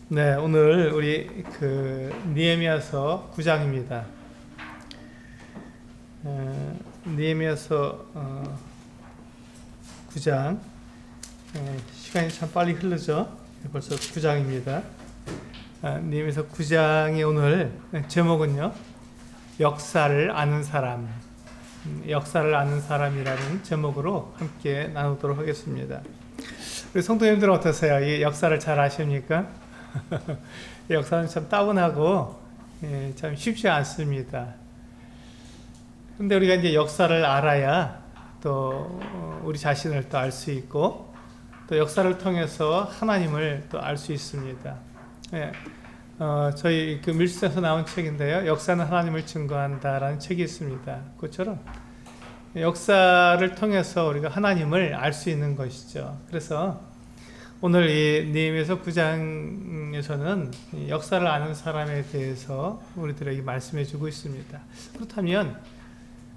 네, 오늘 우리 느헤미야서 9장입니다. 느헤미야서 9장. 시간이 참 빨리 흐르죠. 벌써 9장입니다. 느헤미야서 9장의 오늘 제목은요, 역사를 아는 사람, 역사를 아는 사람이라는 제목으로 함께 나누도록 하겠습니다. 우리 성도님들은 어떠세요? 이 역사를 잘 아십니까? 역사는 참 따분하고 참 쉽지 않습니다. 근데 우리가 이제 역사를 알아야 또 우리 자신을 또 알 수 있고, 또 역사를 통해서 하나님을 또 알 수 있습니다. 저희 밀수에서 나온 책인데요, 역사는 하나님을 증거한다라는 책이 있습니다. 그것처럼 역사를 통해서 우리가 하나님을 알 수 있는 것이죠. 그래서 오늘 이 느헤미야서 9장에서는 역사를 아는 사람에 대해서 우리들에게 말씀해 주고 있습니다. 그렇다면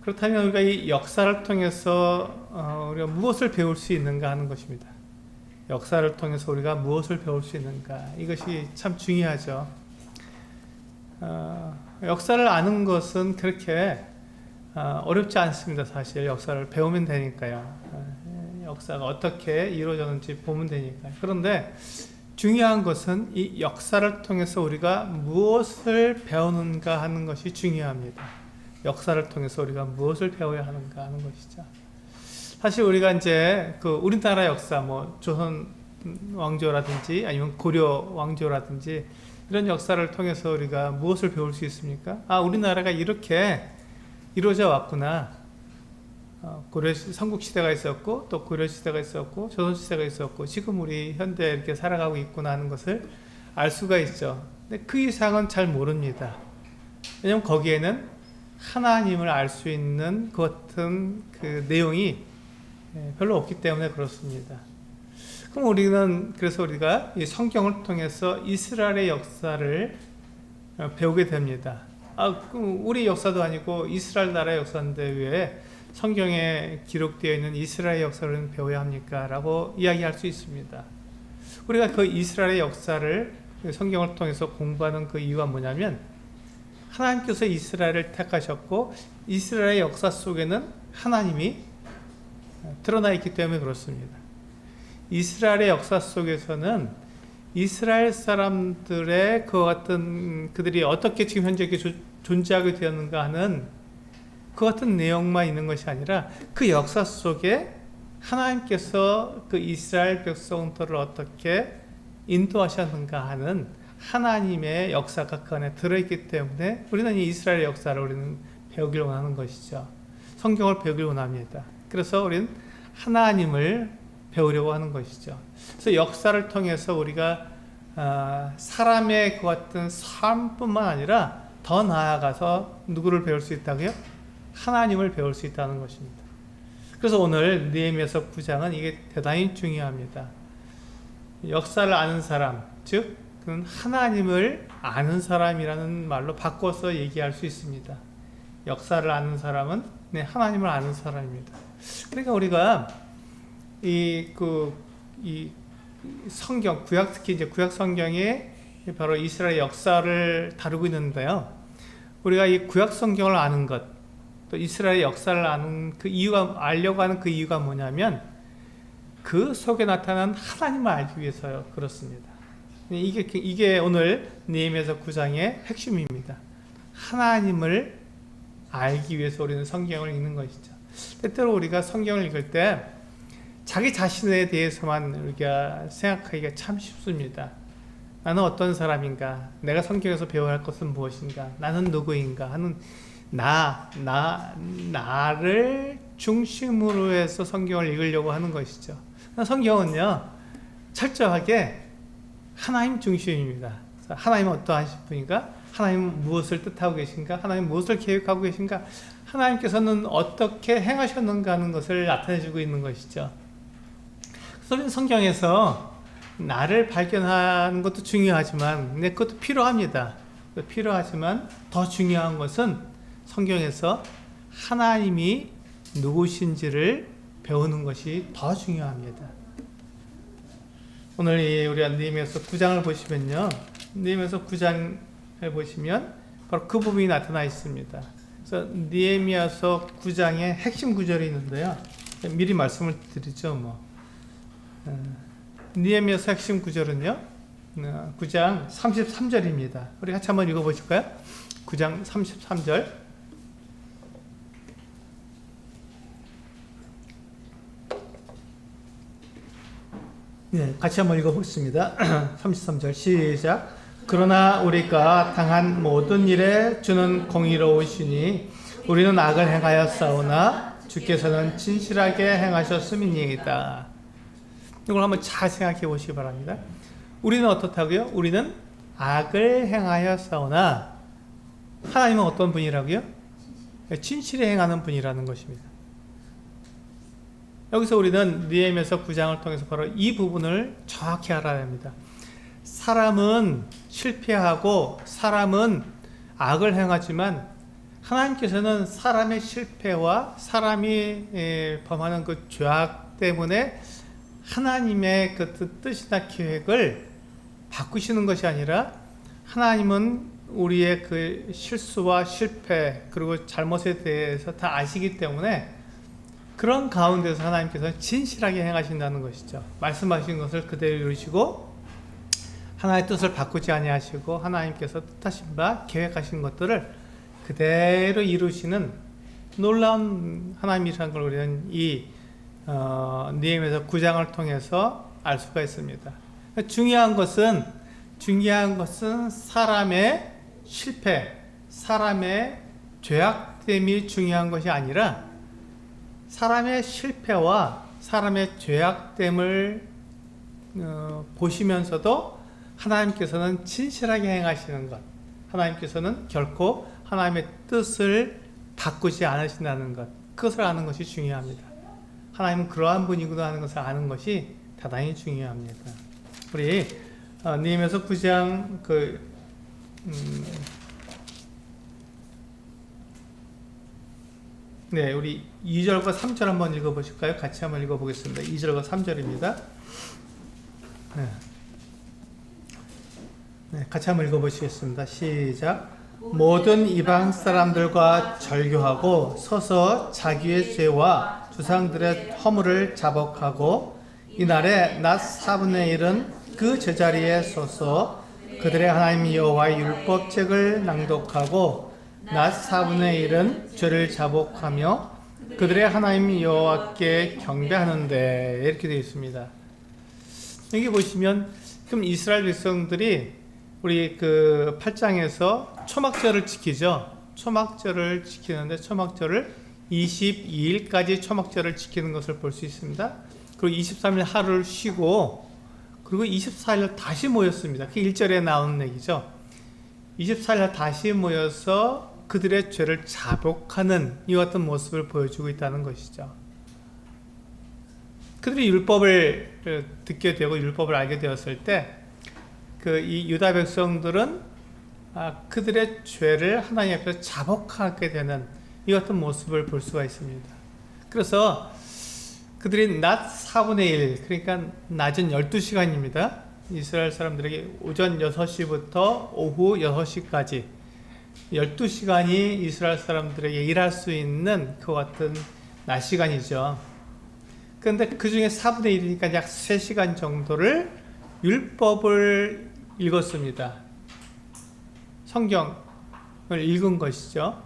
우리가 이 역사를 통해서 우리가 무엇을 배울 수 있는가 하는 것입니다. 역사를 통해서 우리가 무엇을 배울 수 있는가, 이것이 참 중요하죠. 역사를 아는 것은 그렇게 어렵지 않습니다. 사실 역사를 배우면 되니까요. 역사가 어떻게 이루어졌는지 보면 되니까요. 그런데 중요한 것은 이 역사를 통해서 우리가 무엇을 배우는가 하는 것이 중요합니다. 역사를 통해서 우리가 무엇을 배워야 하는가 하는 것이죠. 사실 우리가 이제 우리나라 역사, 조선 왕조라든지 아니면 고려 왕조라든지 이런 역사를 통해서 우리가 무엇을 배울 수 있습니까? 우리나라가 이렇게 이루어져 왔구나. 삼국시대가 있었고, 또 고려시대가 있었고, 조선시대가 있었고, 지금 우리 현대에 이렇게 살아가고 있구나 하는 것을 알 수가 있죠. 근데 그 이상은 잘 모릅니다. 왜냐하면 거기에는 하나님을 알 수 있는 그 같은 내용이 별로 없기 때문에 그렇습니다. 그럼 그래서 우리가 이 성경을 통해서 이스라엘의 역사를 배우게 됩니다. 우리 역사도 아니고 이스라엘 나라의 역사인데 왜 성경에 기록되어 있는 이스라엘 역사를 배워야 합니까? 라고 이야기할 수 있습니다. 우리가 그 이스라엘의 역사를 성경을 통해서 공부하는 그 이유가 뭐냐면, 하나님께서 이스라엘을 택하셨고 이스라엘의 역사 속에는 하나님이 드러나 있기 때문에 그렇습니다. 이스라엘의 역사 속에서는 이스라엘 사람들의 그들이 어떻게 지금 현재 존재하게 되었는가 하는 그 같은 내용만 있는 것이 아니라, 그 역사 속에 하나님께서 그 이스라엘 백성들을 어떻게 인도하셨는가 하는 하나님의 역사가 그 안에 들어있기 때문에 우리는 이 이스라엘 역사를 우리는 배우길 원하는 것이죠. 성경을 배우길 원합니다. 그래서 우리는 하나님을 배우려고 하는 것이죠. 그래서 역사를 통해서 우리가 사람의 그 같은 삶뿐만 아니라 더 나아가서 누구를 배울 수 있다고요? 하나님을 배울 수 있다는 것입니다. 그래서 오늘 느헤미야서 9장은 이게 대단히 중요합니다. 역사를 아는 사람, 즉 그는 하나님을 아는 사람이라는 말로 바꿔서 얘기할 수 있습니다. 역사를 아는 사람은 하나님을 아는 사람입니다. 그러니까 우리가 이 성경, 특히 이제 구약 성경에 바로 이스라엘 역사를 다루고 있는데요. 우리가 이 구약 성경을 아는 것, 또 이스라엘 역사를 아는 알려고 하는 그 이유가 뭐냐면, 그 속에 나타난 하나님을 알기 위해서요. 그렇습니다. 이게 오늘 느헤미야서 9장의 핵심입니다. 하나님을 알기 위해서 우리는 성경을 읽는 것이죠. 때때로 우리가 성경을 읽을 때 자기 자신에 대해서만 우리가 생각하기가 참 쉽습니다. 나는 어떤 사람인가? 내가 성경에서 배워야 할 것은 무엇인가? 나는 누구인가? 하는 나를 중심으로 해서 성경을 읽으려고 하는 것이죠. 성경은요, 철저하게 하나님 중심입니다. 하나님은 어떠하신 분인가? 하나님은 무엇을 뜻하고 계신가? 하나님은 무엇을 계획하고 계신가? 하나님께서는 어떻게 행하셨는가 하는 것을 나타내주고 있는 것이죠. 그래서 성경에서 나를 발견하는 것도 중요하지만, 그것도 필요합니다. 필요하지만 더 중요한 것은 성경에서 하나님이 누구신지를 배우는 것이 더 중요합니다. 오늘 우리 느헤미야서 9장을 보시면요. 느헤미야서 9장을 보시면 바로 그 부분이 나타나 있습니다. 그래서 느헤미야서 9장의 핵심 구절이 있는데요. 미리 말씀을 드리죠. 느헤미야서 핵심 구절은요. 9장 33절입니다. 우리 같이 한번 읽어보실까요? 9장 33절. 네, 같이 한번 읽어보겠습니다. 33절 시작. 그러나 우리가 당한 모든 일에 주는 공의로우시니 우리는 악을 행하였사오나 주께서는 진실하게 행하셨음이니이다. 이걸 한번 잘 생각해 보시기 바랍니다. 우리는 어떻다고요? 우리는 악을 행하였사오나 하나님은 어떤 분이라고요? 진실히 행하는 분이라는 것입니다. 여기서 우리는 느헤미야서 9장을 통해서 바로 이 부분을 정확히 알아야 합니다. 사람은 실패하고 사람은 악을 행하지만 하나님께서는 사람의 실패와 사람이 범하는 그 죄악 때문에 하나님의 그 뜻이나 계획을 바꾸시는 것이 아니라 하나님은 우리의 그 실수와 실패 그리고 잘못에 대해서 다 아시기 때문에 그런 가운데서 하나님께서는 진실하게 행하신다는 것이죠. 말씀하신 것을 그대로 이루시고 하나님의 뜻을 바꾸지 아니하시고 하나님께서 뜻하신 바 계획하신 것들을 그대로 이루시는 놀라운 하나님이라는 걸 우리는 이 느헤미야서 9장을 통해서 알 수가 있습니다. 중요한 것은 사람의 실패, 사람의 죄악됨이 중요한 것이 아니라 사람의 실패와 사람의 죄악됨을 보시면서도 하나님께서는 진실하게 행하시는 것, 하나님께서는 결코 하나님의 뜻을 바꾸지 않으신다는 것, 그것을 아는 것이 중요합니다. 하나님은 그러한 분이구나 하는 것을 아는 것이 대단히 중요합니다. 우리 느헤미야서 9장 네, 우리 2절과 3절 한번 읽어보실까요? 같이 한번 읽어보겠습니다. 2절과 3절입니다. 네, 같이 한번 읽어보시겠습니다. 시작. 모든 이방 사람들과 절교하고 서서 자기의 죄와 조상들의 허물을 자복하고 이날에 낮 4분의 1은 그 제자리에 서서 그들의 하나님 여호와의 율법책을 낭독하고 낮 4분의 1은 죄를 자복하며 그들의 하나님 여호와께 경배하는데 이렇게 되어 있습니다. 여기 보시면 그럼 이스라엘 백성들이 우리 그 8장에서 초막절을 지키죠. 초막절을 지키는데 초막절을 22일까지 초막절을 지키는 것을 볼 수 있습니다. 그리고 23일 하루를 쉬고 그리고 24일 다시 모였습니다. 그 1절에 나오는 얘기죠. 24일 다시 모여서 그들의 죄를 자복하는 이와 같은 모습을 보여주고 있다는 것이죠. 그들이 율법을 듣게 되고 율법을 알게 되었을 때 이 유다 백성들은 그들의 죄를 하나님 앞에서 자복하게 되는 이와 같은 모습을 볼 수가 있습니다. 그래서 그들이 낮 4분의 1, 그러니까 낮은 12시간입니다. 이스라엘 사람들에게 오전 6시부터 오후 6시까지 12시간이 이스라엘 사람들에게 일할 수 있는 그 같은 낮 시간이죠. 그런데 그 중에 4분의 1이니까 약 3시간 정도를 율법을 읽었습니다. 성경을 읽은 것이죠.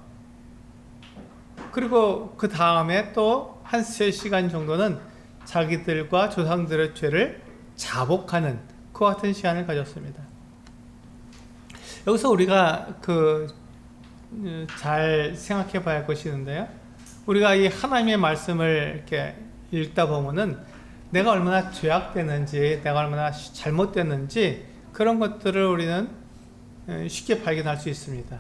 그리고 그 다음에 또 한 3시간 정도는 자기들과 조상들의 죄를 자복하는 그 같은 시간을 가졌습니다. 여기서 우리가 잘 생각해 봐야 할 것이 있는데요. 우리가 이 하나님의 말씀을 이렇게 읽다 보면은 내가 얼마나 죄악되는지, 내가 얼마나 잘못됐는지 그런 것들을 우리는 쉽게 발견할 수 있습니다.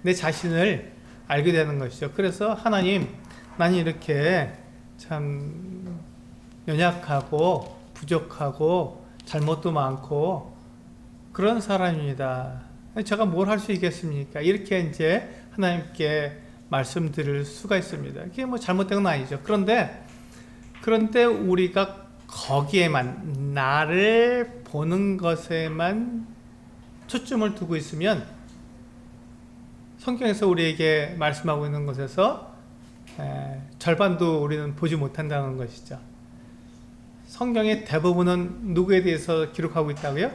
내 자신을 알게 되는 것이죠. 그래서 하나님, 나는 이렇게 참 연약하고 부족하고 잘못도 많고 그런 사람입니다. 제가 뭘 할 수 있겠습니까? 이렇게 이제 하나님께 말씀드릴 수가 있습니다. 이게 뭐 잘못된 건 아니죠. 그런데 우리가 거기에만, 나를 보는 것에만 초점을 두고 있으면 성경에서 우리에게 말씀하고 있는 것에서 절반도 우리는 보지 못한다는 것이죠. 성경의 대부분은 누구에 대해서 기록하고 있다고요?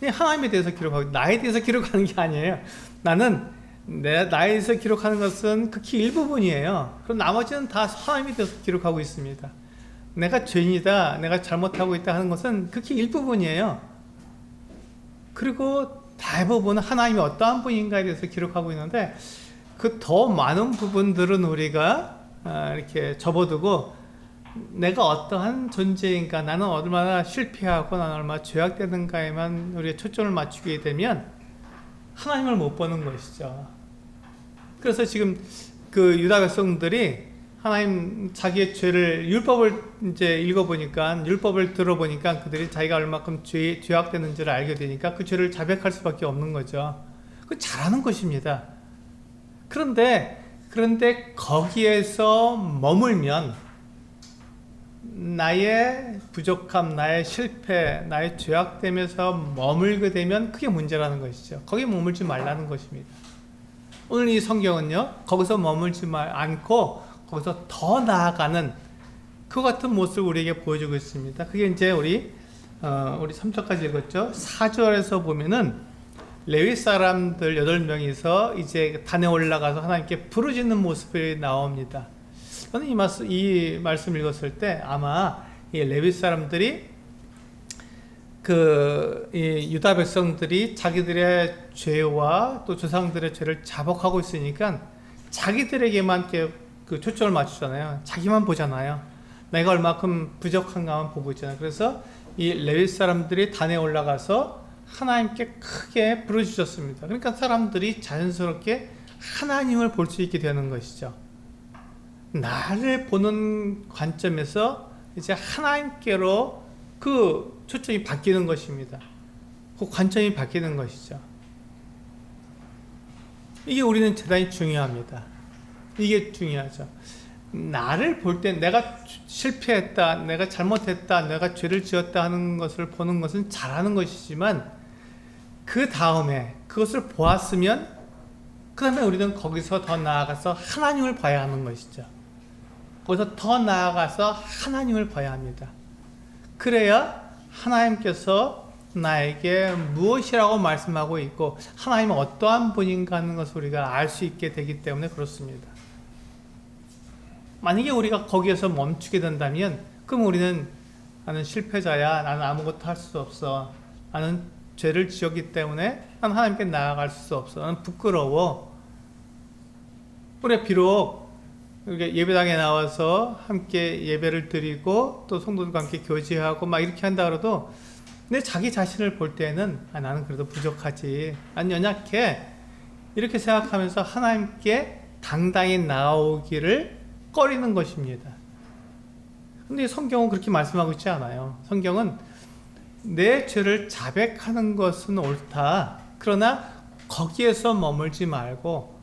하나님에 대해서 기록하고, 나에 대해서 기록하는 게 아니에요. 나에 대해서 기록하는 것은 극히 일부분이에요. 그럼 나머지는 다 하나님에 대해서 기록하고 있습니다. 내가 죄인이다, 내가 잘못하고 있다 하는 것은 극히 일부분이에요. 그리고 대부분은 하나님이 어떠한 분인가에 대해서 기록하고 있는데, 그 더 많은 부분들은 우리가 이렇게 접어두고, 내가 어떠한 존재인가, 나는 얼마나 실패하고 나는 얼마나 죄악되는가에만 우리가 초점을 맞추게 되면 하나님을 못 보는 것이죠. 그래서 지금 그 유다 백성들이 하나님 자기의 죄를, 율법을 이제 읽어보니까, 율법을 들어보니까 그들이 자기가 얼마큼 죄악되는지를 알게 되니까 그 죄를 자백할 수밖에 없는 거죠. 그 잘하는 것입니다. 그런데 거기에서 머물면 나의 부족함, 나의 실패, 나의 죄악됨에서 머물게 되면 그게 문제라는 것이죠. 거기에 머물지 말라는 것입니다. 오늘 이 성경은요, 거기서 머물지 않고 거기서 더 나아가는 그 같은 모습을 우리에게 보여주고 있습니다. 그게 이제 우리 3절까지 읽었죠. 4절에서 보면은 레위 사람들 8명이서 이제 단에 올라가서 하나님께 부르짖는 모습이 나옵니다. 저는 이 말씀 읽었을 때 아마 이 레위 사람들이 이 유다 백성들이 자기들의 죄와 또 조상들의 죄를 자복하고 있으니까 자기들에게만 이렇게 그 초점을 맞추잖아요. 자기만 보잖아요. 내가 얼마큼 부족한가만 보고 있잖아요. 그래서 이 레위 사람들이 단에 올라가서 하나님께 크게 부르짖었습니다. 그러니까 사람들이 자연스럽게 하나님을 볼 수 있게 되는 것이죠. 나를 보는 관점에서 이제 하나님께로 그 초점이 바뀌는 것입니다. 그 관점이 바뀌는 것이죠. 이게 우리는 대단히 중요합니다. 이게 중요하죠. 나를 볼 때 내가 실패했다, 내가 잘못했다, 내가 죄를 지었다 하는 것을 보는 것은 잘하는 것이지만 그 다음에 그것을 보았으면 그 다음에 우리는 거기서 더 나아가서 하나님을 봐야 하는 것이죠. 거기서 더 나아가서 하나님을 봐야 합니다. 그래야 하나님께서 나에게 무엇이라고 말씀하고 있고 하나님은 어떠한 분인가 하는 것을 우리가 알 수 있게 되기 때문에 그렇습니다. 만약에 우리가 거기에서 멈추게 된다면 그럼 우리는 나는 실패자야, 나는 아무것도 할 수 없어, 나는 죄를 지었기 때문에 나는 하나님께 나아갈 수 없어, 나는 부끄러워. 우리가 비록 예배당에 나와서 함께 예배를 드리고 또 성도들과 함께 교제하고 막 이렇게 한다 그래도 내 자기 자신을 볼 때는 나는 그래도 부족하지, 난 연약해, 이렇게 생각하면서 하나님께 당당히 나오기를 꺼리는 것입니다. 근데 성경은 그렇게 말씀하고 있지 않아요. 성경은 내 죄를 자백하는 것은 옳다. 그러나 거기에서 머물지 말고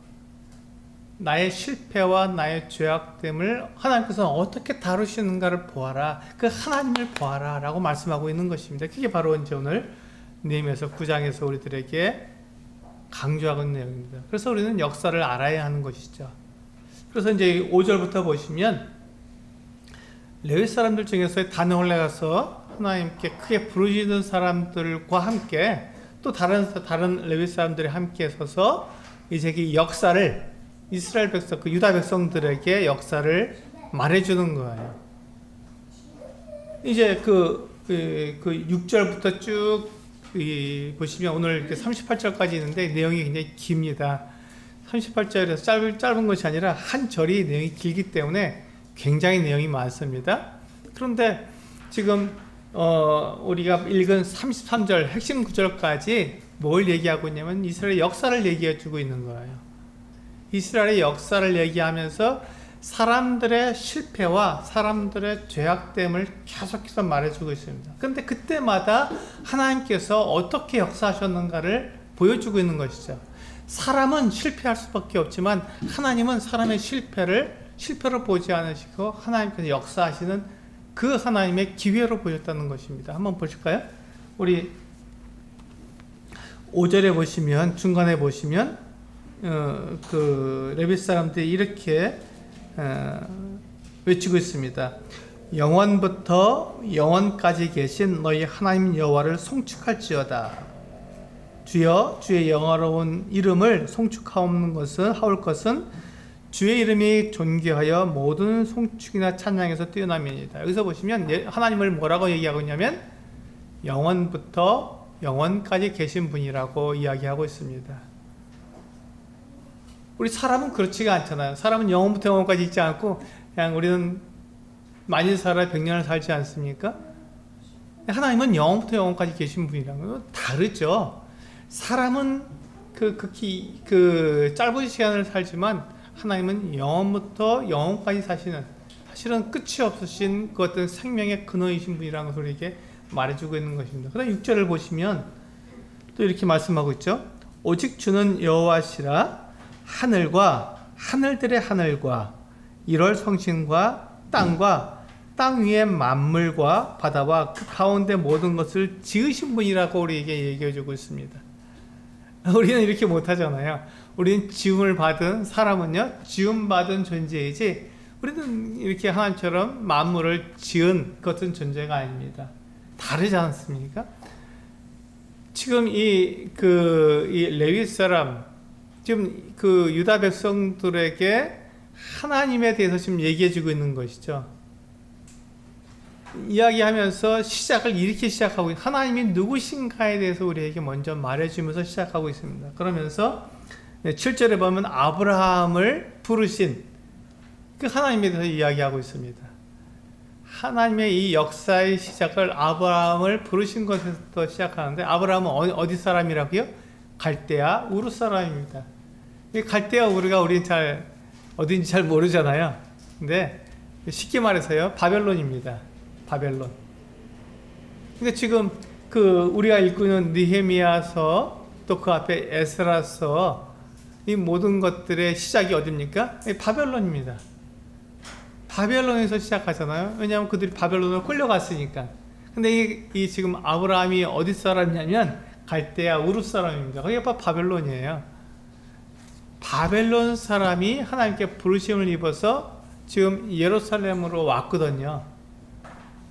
나의 실패와 나의 죄악됨을 하나님께서 어떻게 다루시는가를 보아라. 그 하나님을 보아라 라고 말씀하고 있는 것입니다. 그게 바로 이제 오늘 느헤미야서 9장에서 우리들에게 강조하고 있는 내용입니다. 그래서 우리는 역사를 알아야 하는 것이죠. 그래서 이제 5절부터 보시면 레위 사람들 중에서 단에 올라가서 하나님께 크게 부르짖는 사람들과 함께 또 다른 레위 사람들이 함께 서서 이제 그 역사를 이스라엘 백성, 그 유다 백성들에게 역사를 말해주는 거예요. 이제 그 6절부터 쭉 보시면 오늘 38절까지 있는데 내용이 굉장히 깁니다. 38절에서 짧은 것이 아니라 한 절이 내용이 길기 때문에 굉장히 내용이 많습니다. 그런데 지금 우리가 읽은 33절 핵심 구절까지 뭘 얘기하고 있냐면 이스라엘의 역사를 얘기해 주고 있는 거예요. 이스라엘의 역사를 얘기하면서 사람들의 실패와 사람들의 죄악됨을 계속해서 말해주고 있습니다. 그런데 그때마다 하나님께서 어떻게 역사하셨는가를 보여주고 있는 것이죠. 사람은 실패할 수밖에 없지만 하나님은 사람의 실패를 보지 않으시고 하나님께서 역사하시는 그 하나님의 기회로 보였다는 것입니다. 한번 보실까요? 우리 5절에 보시면, 중간에 보시면 그 레위 사람들이 이렇게 외치고 있습니다. 영원부터 영원까지 계신 너희 하나님 여호와를 송축할지어다. 주여, 주의 영화로운 이름을 송축하옵는 것은 하올 것은 주의 이름이 존귀하여 모든 송축이나 찬양에서 뛰어남이니이다. 여기서 보시면 하나님을 뭐라고 얘기하고 있냐면 영원부터 영원까지 계신 분이라고 이야기하고 있습니다. 우리 사람은 그렇지가 않잖아요. 사람은 영원부터 영원까지 있지 않고 그냥 우리는 많이 살아 100년을 살지 않습니까? 하나님은 영원부터 영원까지 계신 분이라는 건 다르죠. 사람은 극히 짧은 시간을 살지만 하나님은 영원부터 영원까지 사시는, 사실은 끝이 없으신 그 어떤 생명의 근원이신 분이라는 것을 우리에게 말해주고 있는 것입니다. 그 다음 6절을 보시면 또 이렇게 말씀하고 있죠. 오직 주는 여호와시라. 하늘과 하늘들의 하늘과 1월 성신과 땅과 땅 위의 만물과 바다와 그 가운데 모든 것을 지으신 분이라고 우리에게 얘기해주고 있습니다. 우리는 이렇게 못하잖아요. 우리는 지음을 받은 사람은요, 지음받은 존재이지 우리는 이렇게 하나님처럼 만물을 지은 같은 존재가 아닙니다. 다르지 않습니까? 지금 이 레위 사람, 지금 그 유다 백성들에게 하나님에 대해서 지금 얘기해주고 있는 것이죠. 이야기하면서 시작을 이렇게 시작하고, 하나님이 누구신가에 대해서 우리에게 먼저 말해주면서 시작하고 있습니다. 그러면서 7절에 보면 아브라함을 부르신 그 하나님에 대해서 이야기하고 있습니다. 하나님의 이 역사의 시작을 아브라함을 부르신 것에서 시작하는데, 아브라함은 어디 사람이라고요? 갈대아 우르 사람입니다. 이 갈대아 우르가 우리는 어딘지 잘 모르잖아요. 근데 쉽게 말해서요, 바벨론입니다. 바벨론. 근데 지금 우리가 읽고 있는 느헤미야서, 또 그 앞에 에스라서, 이 모든 것들의 시작이 어딥니까? 바벨론입니다. 바벨론에서 시작하잖아요. 왜냐하면 그들이 바벨론으로 끌려갔으니까. 근데 이 지금 아브라함이 어디 사람이냐면 갈대아 우르 사람입니다. 거기가 바벨론이에요. 바벨론 사람이 하나님께 부르심을 입어서 지금 예루살렘으로 왔거든요.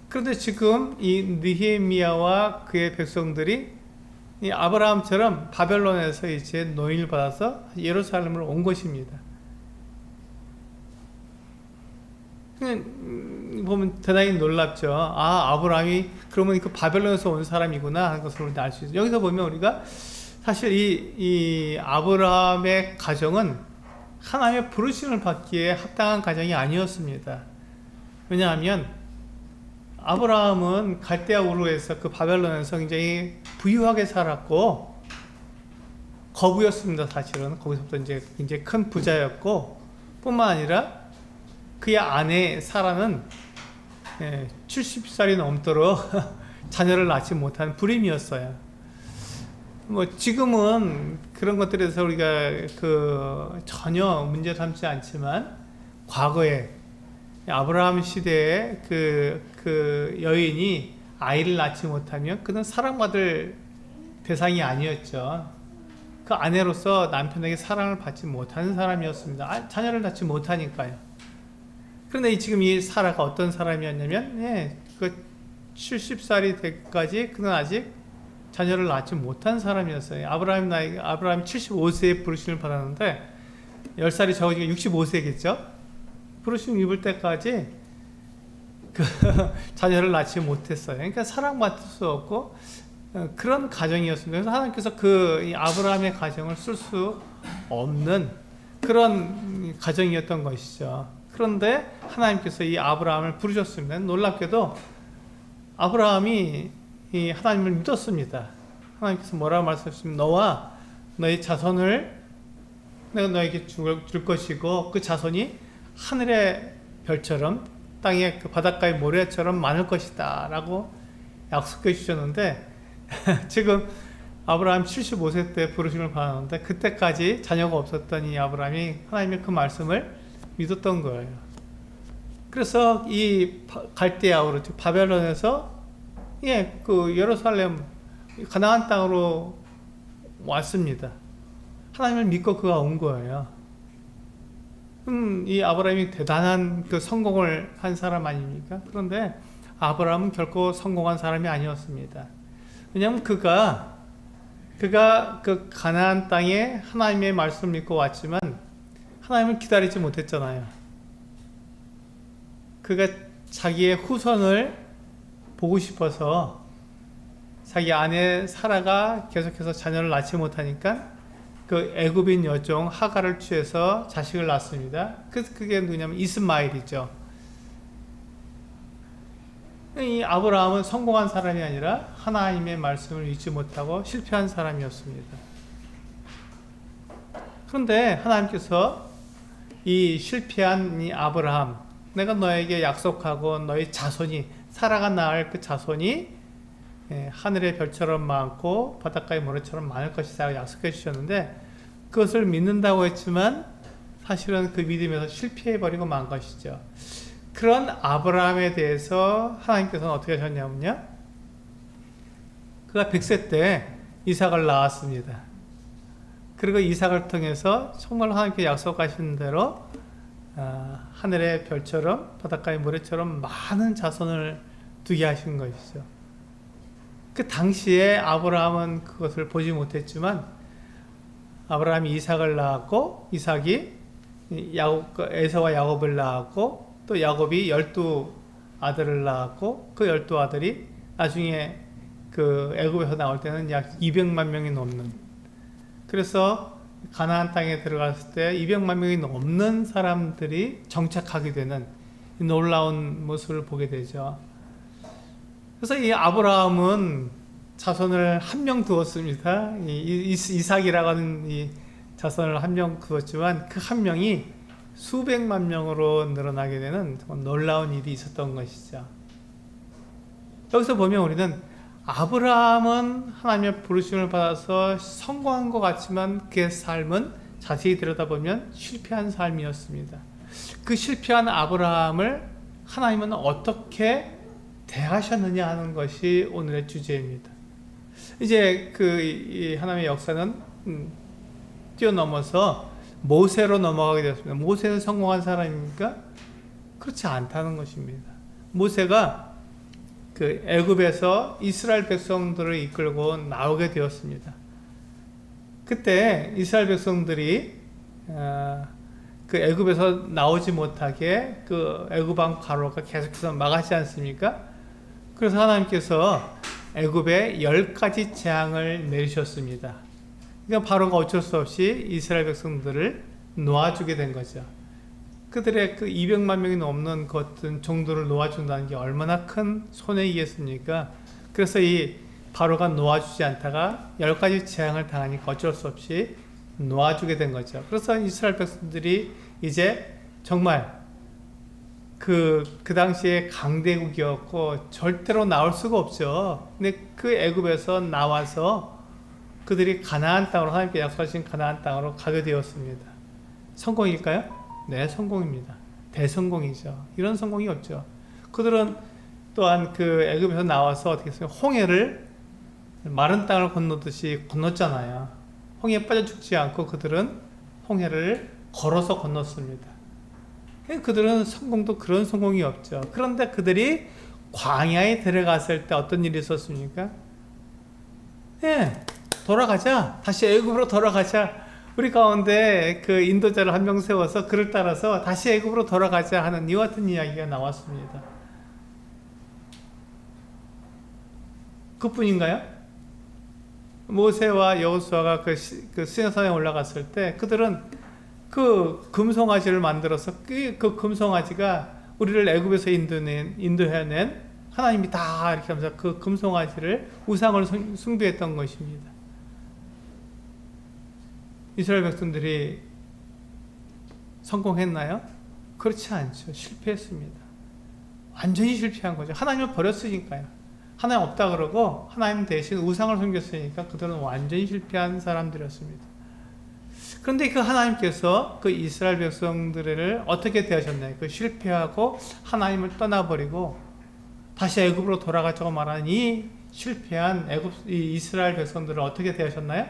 그런데 지금 이 느헤미야와 그의 백성들이 이 아브라함처럼 바벨론에서 이제 노임을 받아서 예루살렘으로 온 것입니다. 보면 대단히 놀랍죠. 아, 아브라함이 그러면 그 바벨론에서 온 사람이구나 하는 것을 우리가 알 수 있어요. 여기서 보면 우리가 사실 이 아브라함의 가정은 하나님의 부르심을 받기에 합당한 가정이 아니었습니다. 왜냐하면 아브라함은 갈대아 우르에서, 그 바벨론에서 굉장히 부유하게 살았고 거부였습니다. 사실은 거기서부터 이제 굉장히 큰 부자였고, 뿐만 아니라 그의 아내 사라는 70살이 넘도록 자녀를 낳지 못한 불임이었어요. 뭐 지금은 그런 것들에 대해서 우리가 전혀 문제 삼지 않지만, 과거에 아브라함 시대에 그 여인이 아이를 낳지 못하면 그는 사랑받을 대상이 아니었죠. 그 아내로서 남편에게 사랑을 받지 못하는 사람이었습니다. 자녀를 낳지 못하니까요. 그런데 지금 이 사라가 어떤 사람이었냐면, 그 70살이 되기까지 그는 아직 자녀를 낳지 못한 사람이었어요. 아브라함이 75세에 부르심을 받았는데 10살이 적어지니까 65세겠죠. 부르심 입을 때까지 자녀를 낳지 못했어요. 그러니까 사랑받을 수 없고 그런 가정이었습니다. 그래서 하나님께서 이 아브라함의 가정을 쓸 수 없는 그런 가정이었던 것이죠. 그런데 하나님께서 이 아브라함을 부르셨습니다. 놀랍게도 아브라함이 이 하나님을 믿었습니다. 하나님께서 뭐라고 말씀하셨습니까? 너와 너의 자손을 내가 너에게 줄 것이고 그 자손이 하늘의 별처럼 땅의 그 바닷가의 모래처럼 많을 것이다 라고 약속해 주셨는데 지금 아브라함 75세 때 부르심을 받았는데 그때까지 자녀가 없었던 이 아브라함이 하나님의 그 말씀을 믿었던 거예요. 그래서 이 갈대아우로 바벨론에서 그 예루살렘 가나안 땅으로 왔습니다. 하나님을 믿고 그가 온 거예요. 이 아브라함이 대단한 그 성공을 한 사람 아닙니까? 그런데 아브라함은 결코 성공한 사람이 아니었습니다. 왜냐하면 그가 그 가나안 땅에 하나님의 말씀을 믿고 왔지만 하나님을 기다리지 못했잖아요. 그가 자기의 후손을 보고 싶어서 자기 아내 사라가 계속해서 자녀를 낳지 못하니까 그 애굽인 여종 하갈을 취해서 자식을 낳습니다. 그게 누구냐면 이스마엘이죠. 이 아브라함은 성공한 사람이 아니라 하나님의 말씀을 잊지 못하고 실패한 사람이었습니다. 그런데 하나님께서 이 실패한 이 아브라함, 내가 너에게 약속하고 너희 자손이, 사라가 낳을 그 자손이 하늘의 별처럼 많고 바닷가의 모래처럼 많을 것이다 약속해 주셨는데, 그것을 믿는다고 했지만 사실은 그 믿음에서 실패해버리고 만 것이죠. 그런 아브라함에 대해서 하나님께서는 어떻게 하셨냐면요, 그가 100세 때 이삭을 낳았습니다. 그리고 이삭을 통해서 정말 하나님께 약속하신 대로 하늘의 별처럼 바닷가의 모래처럼 많은 자손을 두게 하신 것이죠. 그 당시에 아브라함은 그것을 보지 못했지만 아브라함이 이삭을 낳았고, 이삭이 에서와 야곱을 낳았고, 또 야곱이 12아들을 낳았고, 그 12아들이 나중에 그 애굽에서 나올 때는 약 200만 명이 넘는, 그래서 가나안 땅에 들어갔을 때 200만 명이 넘는 사람들이 정착하게 되는 놀라운 모습을 보게 되죠. 그래서 이 아브라함은 자손을 한 명 두었습니다. 이삭이라고 하는 이 자손을 한 명 두었지만 그 한 명이 수백만 명으로 늘어나게 되는 놀라운 일이 있었던 것이죠. 여기서 보면 우리는 아브라함은 하나님의 부르심을 받아서 성공한 것 같지만 그의 삶은 자세히 들여다보면 실패한 삶이었습니다. 그 실패한 아브라함을 하나님은 어떻게 대하셨느냐 하는 것이 오늘의 주제입니다. 이제 이 하나님의 역사는 뛰어넘어서 모세로 넘어가게 되었습니다. 모세는 성공한 사람입니까? 그렇지 않다는 것입니다. 모세가 그 애굽에서 이스라엘 백성들을 이끌고 나오게 되었습니다. 그때 이스라엘 백성들이 그 애굽에서 나오지 못하게 그 애굽 왕 바로가 계속해서 막았지 않습니까? 그래서 하나님께서 애굽에 10가지 재앙을 내리셨습니다. 그러니까 바로가 어쩔 수 없이 이스라엘 백성들을 놓아주게 된 거죠. 그들의 그 200만 명이 넘는 그 어떤 종들을 놓아준다는 게 얼마나 큰 손해이겠습니까? 그래서 이 바로가 놓아주지 않다가 10가지 재앙을 당하니까 어쩔 수 없이 놓아주게 된 거죠. 그래서 이스라엘 백성들이 이제 정말 그 당시에 강대국이었고 절대로 나올 수가 없죠. 근데 그 애굽에서 나와서 그들이 가나안 땅으로, 하나님께 약속하신 가나안 땅으로 가게 되었습니다. 성공일까요? 네, 성공입니다. 대성공이죠. 이런 성공이 없죠. 그들은 또한 그 애굽에서 나와서 어떻게 했어요? 홍해를 마른 땅을 건너듯이 건넜잖아요. 홍해에 빠져 죽지 않고 그들은 홍해를 걸어서 건넜습니다. 그들은 성공도 그런 성공이 없죠. 그런데 그들이 광야에 들어갔을 때 어떤 일이 있었습니까? 돌아가자. 다시 애굽으로 돌아가자. 우리 가운데 그 인도자를 한 명 세워서 그를 따라서 다시 애굽으로 돌아가자 하는 이와 같은 이야기가 나왔습니다. 그뿐인가요? 모세와 여호수아가 그 시내산에 올라갔을 때 그들은 그 금송아지를 만들어서 그 금송아지가 우리를 애굽에서 인도해낸 하나님이다 이렇게 하면서 그 금송아지를 우상을 숭배했던 것입니다. 이스라엘 백성들이 성공했나요? 그렇지 않죠. 실패했습니다. 완전히 실패한 거죠. 하나님을 버렸으니까요. 하나님 없다 그러고 하나님 대신 우상을 섬겼으니까 그들은 완전히 실패한 사람들이었습니다. 그런데 그 하나님께서 그 이스라엘 백성들을 어떻게 대하셨나요? 그 실패하고 하나님을 떠나버리고 다시 애굽으로 돌아가자고 말하는 이 실패한 이 이스라엘 백성들을 어떻게 대하셨나요?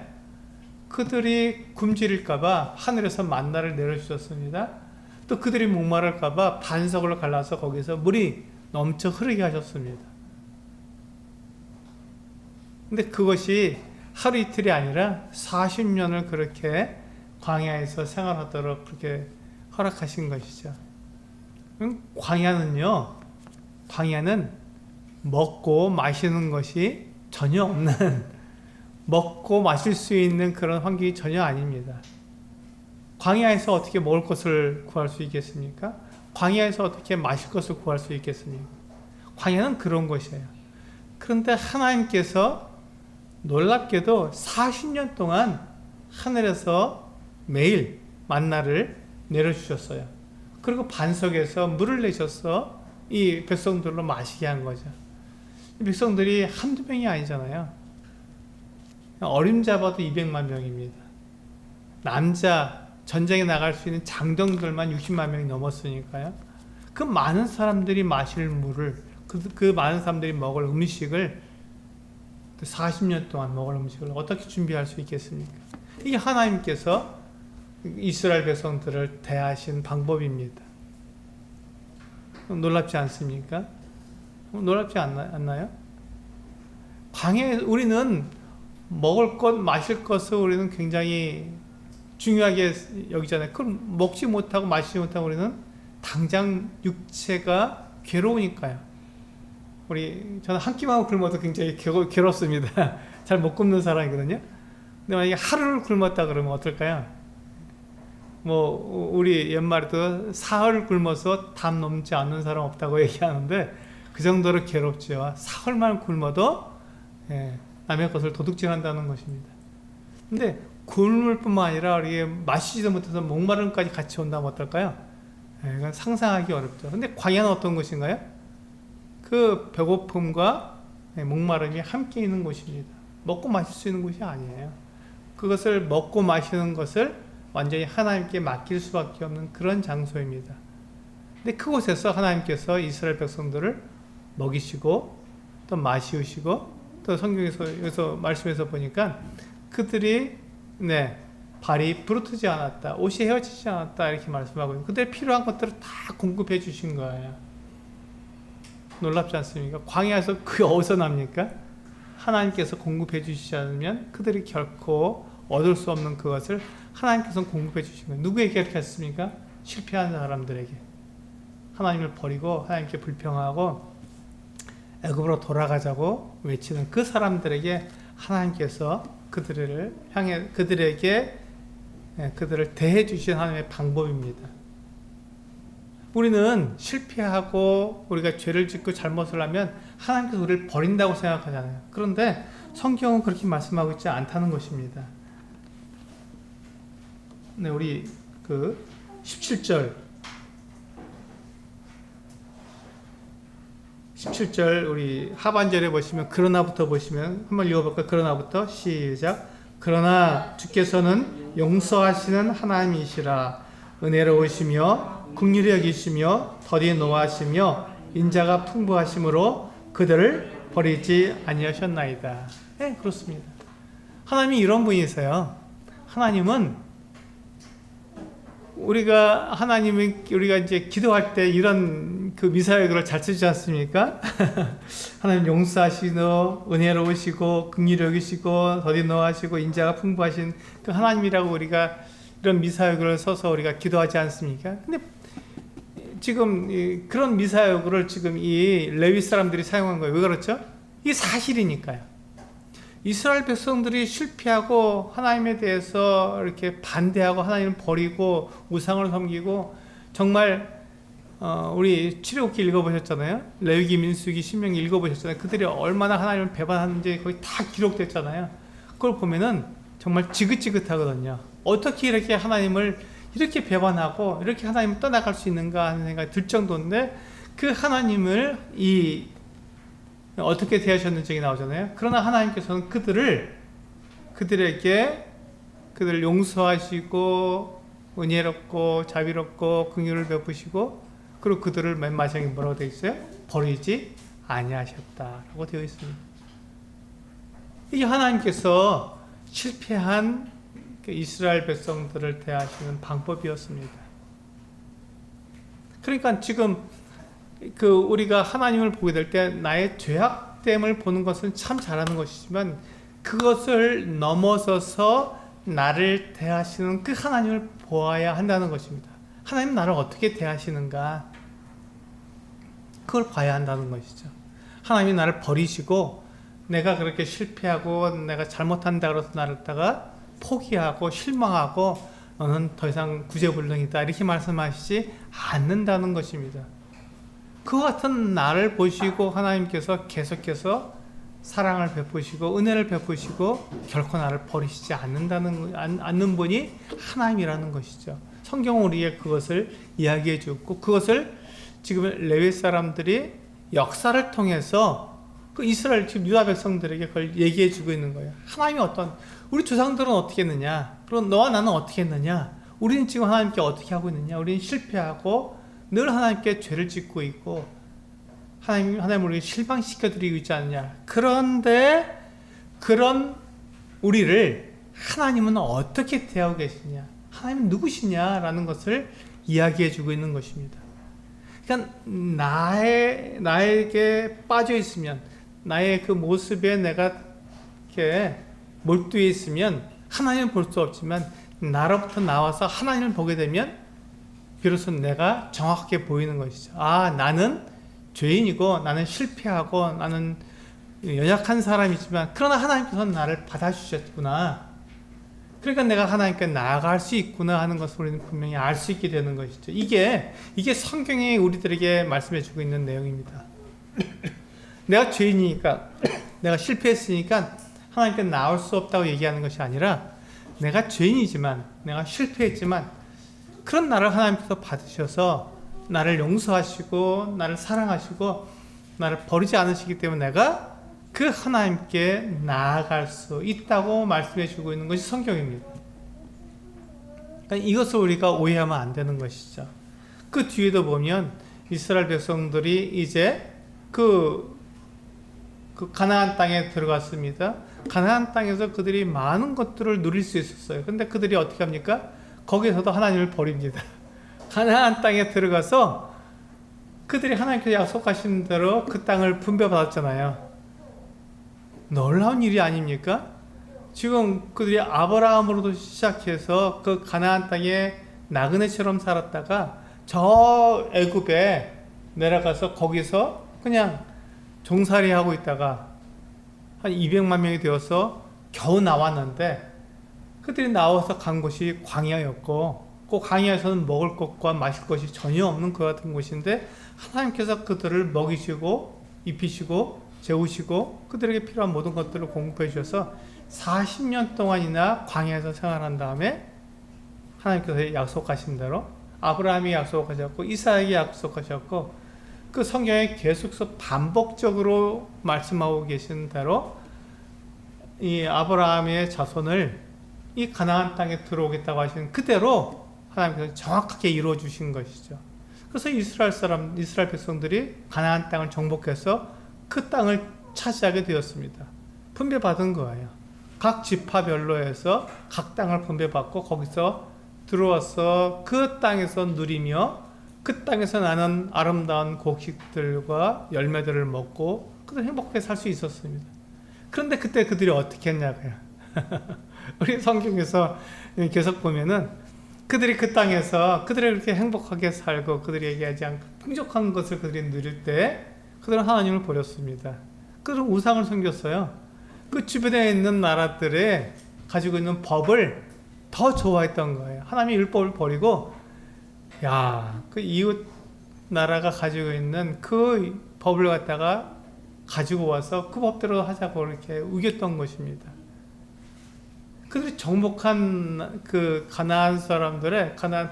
그들이 굶주릴까봐 하늘에서 만나를 내려주셨습니다. 또 그들이 목마를까봐 반석을 갈라서 거기서 물이 넘쳐 흐르게 하셨습니다. 근데 그것이 하루 이틀이 아니라 40년을 그렇게 광야에서 생활하도록 그렇게 허락하신 것이죠. 광야는 먹고 마시는 것이 전혀 없는, 먹고 마실 수 있는 그런 환경이 전혀 아닙니다. 광야에서 어떻게 먹을 것을 구할 수 있겠습니까? 광야에서 어떻게 마실 것을 구할 수 있겠습니까? 광야는 그런 것이에요. 그런데 하나님께서 놀랍게도 40년 동안 하늘에서 매일 만나를 내려주셨어요. 그리고 반석에서 물을 내셔서 이 백성들로 마시게 한 거죠. 이 백성들이 한두 명이 아니잖아요. 어림잡아도 200만 명입니다. 남자, 전쟁에 나갈 수 있는 장병들만 60만 명이 넘었으니까요. 그 많은 사람들이 마실 물을, 그 많은 사람들이 먹을 음식을 40년 동안 먹을 음식을 어떻게 준비할 수 있겠습니까? 이게 하나님께서 이스라엘 백성들을 대하신 방법입니다. 놀랍지 않습니까? 놀랍지 않나요? 광야에 우리는 먹을 것, 마실 것을 우리는 굉장히 중요하게 여기잖아요. 그럼 먹지 못하고 마시지 못하고 우리는 당장 육체가 괴로우니까요. 저는 한 끼만 굶어도 굉장히 괴롭습니다. 잘 못 굶는 사람이거든요. 근데 만약에 하루를 굶었다 그러면 어떨까요? 우리 옛말에도 사흘 굶어서 담 넘지 않는 사람 없다고 얘기하는데 그 정도로 괴롭죠. 사흘만 굶어도 남의 것을 도둑질한다는 것입니다. 근데 굶을 뿐만 아니라 우리 마시지도 못해서 목마름까지 같이 온다면 어떨까요? 이건 상상하기 어렵죠. 근데 광야는 어떤 것인가요? 그 배고픔과 목마름이 함께 있는 곳입니다. 먹고 마실 수 있는 곳이 아니에요. 그것을 먹고 마시는 것을 완전히 하나님께 맡길 수밖에 없는 그런 장소입니다. 근데 그곳에서 하나님께서 이스라엘 백성들을 먹이시고 또 마시우시고 또 성경에서 여기서 말씀에서 보니까 그들이 발이 부르트지 않았다, 옷이 헤어지지 않았다 이렇게 말씀하고 있는 그들의 필요한 것들을 다 공급해 주신 거예요. 놀랍지 않습니까? 광야에서 그게 어디서 납니까? 하나님께서 공급해 주시지 않으면 그들이 결코 얻을 수 없는 그것을 하나님께서 공급해 주신 거예요. 누구에게 그렇게 했습니까? 실패한 사람들에게. 하나님을 버리고 하나님께 불평하고 애굽으로 돌아가자고 외치는 그 사람들에게 하나님께서 그들을 향해 그들을 대해 주신 하나님의 방법입니다. 우리는 실패하고 우리가 죄를 짓고 잘못을 하면 하나님께서 우리를 버린다고 생각하잖아요. 그런데 성경은 그렇게 말씀하고 있지 않다는 것입니다. 우리 17절 우리 하반절에 보시면 그러나부터 보시면 한번 읽어볼까요? 그러나부터 시작. 그러나 주께서는 용서하시는 하나님이시라. 은혜로우시며 긍휼히 여기시며 더디 노하시며 인자가 풍부하심으로 그들을 버리지 아니하셨나이다. 네, 그렇습니다. 하나님이 이런 분이세요. 하나님은 우리가 이제 기도할 때 이런 그 미사역을 잘 쓰지 않습니까? 하나님 용서하시고 은혜로우시고 긍휼히 여기시고 더디 노하시고 인자가 풍부하신 그 하나님이라고 우리가 이런 미사역을 써서 우리가 기도하지 않습니까? 근데 지금 그런 미사역을 지금 이 레위 사람들이 사용한 거예요. 왜 그렇죠? 이게 사실이니까요. 이스라엘 백성들이 실패하고 하나님에 대해서 이렇게 반대하고 하나님을 버리고 우상을 섬기고 정말 우리 출애굽기 읽어보셨잖아요. 레위기, 민수기, 신명기 읽어보셨잖아요. 그들이 얼마나 하나님을 배반하는지 거기 다 기록됐잖아요. 그걸 보면은 정말 지긋지긋하거든요. 어떻게 이렇게 하나님을 이렇게 배반하고 이렇게 하나님을 떠나갈 수 있는가 하는 생각이 들 정도인데 그 하나님을 어떻게 대하셨는지 나오잖아요. 그러나 하나님께서는 그들에게 그들 용서하시고 은혜롭고 자비롭고 긍휼을 베푸시고 그리고 그들을 맨 마지막에 뭐라고 되어 있어요? 버리지 아니하셨다라고 되어 있습니다. 이게 하나님께서 실패한 이스라엘 백성들을 대하시는 방법이었습니다. 그러니까 지금 우리가 하나님을 보게 될 때 나의 죄악됨을 보는 것은 참 잘하는 것이지만 그것을 넘어서서 나를 대하시는 그 하나님을 보아야 한다는 것입니다. 하나님 나를 어떻게 대하시는가 그걸 봐야 한다는 것이죠. 하나님이 나를 버리시고 내가 그렇게 실패하고 내가 잘못한다 그래서 나를 다가 포기하고 실망하고 너는 더 이상 구제불능이다 이렇게 말씀하시지 않는다는 것입니다. 그와 같은 나를 보시고 하나님께서 계속해서 사랑을 베푸시고 은혜를 베푸시고 결코 나를 버리시지 않는 분이 하나님이라는 것이죠. 성경은 우리에게 그것을 이야기해 주고 그것을 지금 레위 사람들이 역사를 통해서 그 이스라엘 지금 유다 백성들에게 그걸 얘기해 주고 있는 거예요. 하나님이 우리 조상들은 어떻게 했느냐? 그럼 너와 나는 어떻게 했느냐? 우리는 지금 하나님께 어떻게 하고 있느냐? 우리는 실패하고 늘 하나님께 죄를 짓고 있고 하나님을 우리에게 실망시켜드리고 있지 않느냐? 그런데 그런 우리를 하나님은 어떻게 대하고 계시냐? 하나님은 누구시냐라는 것을 이야기해 주고 있는 것입니다. 그러니까 나에게 빠져 있으면 나의 그 모습에 내가 이렇게 몰두해 있으면 하나님을 볼 수 없지만 나로부터 나와서 하나님을 보게 되면 비로소 내가 정확하게 보이는 것이죠. 아, 나는 죄인이고 나는 실패하고 나는 연약한 사람이지만 그러나 하나님께서는 나를 받아주셨구나. 그러니까 내가 하나님께 나아갈 수 있구나 하는 것을 우리는 분명히 알 수 있게 되는 것이죠. 이게 성경이 우리들에게 말씀해 주고 있는 내용입니다. 내가 죄인이니까 내가 실패했으니까 하나님께 나올 수 없다고 얘기하는 것이 아니라 내가 죄인이지만 내가 실패했지만 그런 나를 하나님께서 받으셔서 나를 용서하시고 나를 사랑하시고 나를 버리지 않으시기 때문에 내가 그 하나님께 나아갈 수 있다고 말씀해 주고 있는 것이 성경입니다. 그러니까 이것을 우리가 오해하면 안 되는 것이죠. 그 뒤에도 보면 이스라엘 백성들이 이제 그 가나안 땅에 들어갔습니다. 가나안 땅에서 그들이 많은 것들을 누릴 수 있었어요. 근데 그들이 어떻게 합니까? 거기서도 하나님을 버립니다. 가나안 땅에 들어가서 그들이 하나님께서 약속하신 대로 그 땅을 분배받았잖아요. 놀라운 일이 아닙니까? 지금 그들이 아브라함으로도 시작해서 그 가나안 땅에 나그네처럼 살았다가 저 애굽에 내려가서 거기서 그냥 종살이 하고 있다가 한 200만 명이 되어서 겨우 나왔는데 그들이 나와서 간 곳이 광야였고 그 광야에서는 먹을 것과 마실 것이 전혀 없는 그 같은 곳인데 하나님께서 그들을 먹이시고 입히시고 재우시고 그들에게 필요한 모든 것들을 공급해 주셔서 40년 동안이나 광야에서 생활한 다음에 하나님께서 약속하신 대로 아브라함이 약속하셨고 이삭이 약속하셨고 그 성경에 계속해서 반복적으로 말씀하고 계신 대로 이 아브라함의 자손을 이 가나안 땅에 들어오겠다고 하시는 그대로 하나님께서 정확하게 이루어 주신 것이죠. 그래서 이스라엘 백성들이 가나안 땅을 정복해서 그 땅을 차지하게 되었습니다. 분배받은 거예요. 각 지파별로 해서 각 땅을 분배받고 거기서 들어와서 그 땅에서 누리며 그 땅에서 나는 아름다운 곡식들과 열매들을 먹고 그들 행복하게 살 수 있었습니다. 그런데 그때 그들이 어떻게 했냐고요. 우리 성경에서 계속 보면은 그들이 그 땅에서 그들이 그렇게 행복하게 살고 그들이 얘기하지 않고 풍족한 것을 그들이 누릴 때 그들은 하나님을 버렸습니다. 그들은 우상을 섬겼어요. 그 주변에 있는 나라들에 가지고 있는 법을 더 좋아했던 거예요. 하나님의 율법을 버리고 그 이웃 나라가 가지고 있는 그 법을 갖다가 가지고 와서 그 법대로 하자고 이렇게 우겼던 것입니다. 그들이 정복한 그 가나안